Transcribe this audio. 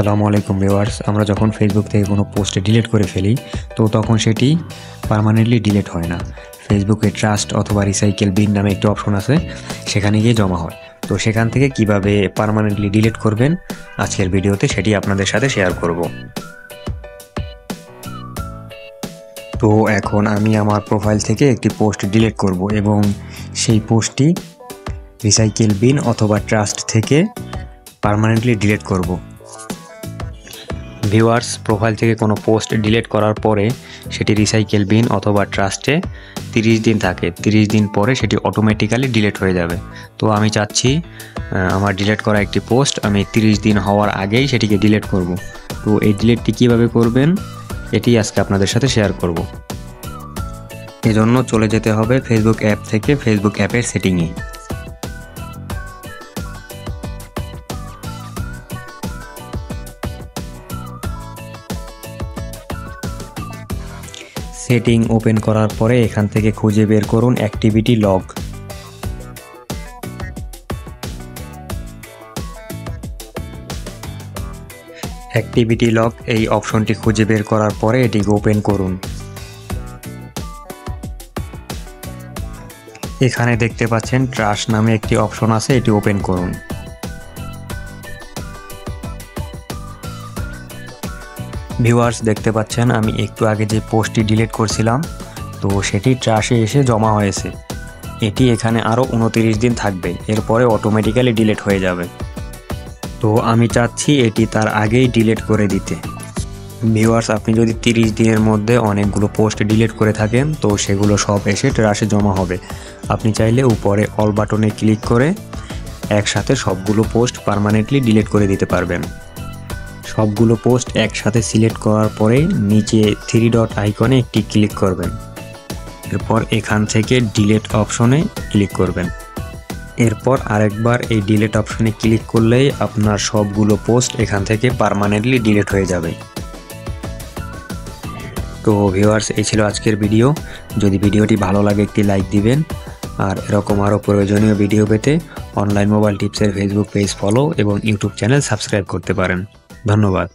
আসসালামু আলাইকুম ভিউয়ার্স, আমরা যখন ফেসবুক থেকে কোনো পোস্ট ডিলিট করে ফেলি তো তখন সেটি পার্মানেন্টলি ডিলিট হয় না। ফেসবুকে ট্রাস্ট অথবা রিসাইকেল বিন নামে একটি অপশন আছে, সেখানে গিয়ে জমা হয়। তো সেখান থেকে কিভাবে পার্মানেন্টলি ডিলিট করবেন আজকের ভিডিওতে সেটি আপনাদের সাথে শেয়ার করব। তো এখন আমি আমার প্রোফাইল থেকে একটি পোস্ট ডিলিট করব এবং সেই পোস্টটি রিসাইকেল বিন অথবা ট্রাস্ট থেকে পার্মানেন্টলি ডিলিট করব। ভিউয়ার্স, প্রোফাইল থেকে কোনো পোস্ট ডিলিট করার পরে সেটি রিসাইকেল বিন অথবা ট্রাস্টে 30 দিন থাকে। 30 দিন পরে সেটি অটোমেটিক্যালি ডিলিট হয়ে যাবে। তো আমি চাচ্ছি আমার ডিলিট করা একটি পোস্ট আমি 30 দিন হওয়ার আগেই সেটিকে ডিলিট করব। তো এই ডিলিটটি কীভাবে করবেন এটি আজকে আপনাদের সাথে শেয়ার করব। এজন্য চলে যেতে হবে ফেসবুক অ্যাপ থেকে ফেসবুক অ্যাপের সেটিংয়ে। সেটিং ওপেন করার পরে এখান থেকে খুঁজে বের করুন অ্যাক্টিভিটি লগ। অ্যাক্টিভিটি লগ এই অপশনটি খুঁজে বের করার পরে এটিকে ওপেন করুন। এখানে দেখতে পাচ্ছেন ট্রাস্ট নামে একটি অপশন আছে, এটি ওপেন করুন। ভিউয়ার্স, দেখতে পাচ্ছেন আমি একটু আগে যে পোস্টটি ডিলিট করছিলাম তো সেটি ট্রাশে এসে জমা হয়েছে। এটি এখানে আরও 29 দিন থাকবে, এরপরে অটোমেটিক্যালি ডিলিট হয়ে যাবে। তো আমি চাচ্ছি এটি তার আগেই ডিলিট করে দিতে। ভিউয়ার্স, আপনি যদি 30 দিনের মধ্যে অনেকগুলো পোস্ট ডিলিট করে থাকেন তো সেগুলো সব এসে ট্রাশে জমা হবে। আপনি চাইলে উপরে অল বাটনে ক্লিক করে একসাথে সবগুলো পোস্ট পার্মানেন্টলি ডিলিট করে দিতে পারবেন। সবগুলো পোস্ট একসাথে সিলেক্ট করার পরে নিচে 3 ডট আইকনে একটি ক্লিক করবেন। এরপর এখান থেকে ডিলিট অপশনে ক্লিক করবেন। এরপর আরেকবার এই ডিলিট অপশনে ক্লিক করলেই আপনার সবগুলো পোস্ট এখান থেকে পার্মানেন্টলি ডিলিট হয়ে যাবে। তো ভিউয়ার্স, এই ছিল আজকের ভিডিও। যদি ভিডিওটি ভালো লাগে একটি লাইক দিবেন, আর এরকম আরও প্রয়োজনীয় ভিডিও পেতে অনলাইন মোবাইল টিপসের ফেসবুক পেজ ফলো এবং ইউটিউব চ্যানেল সাবস্ক্রাইব করতে পারেন। ধন্যবাদ।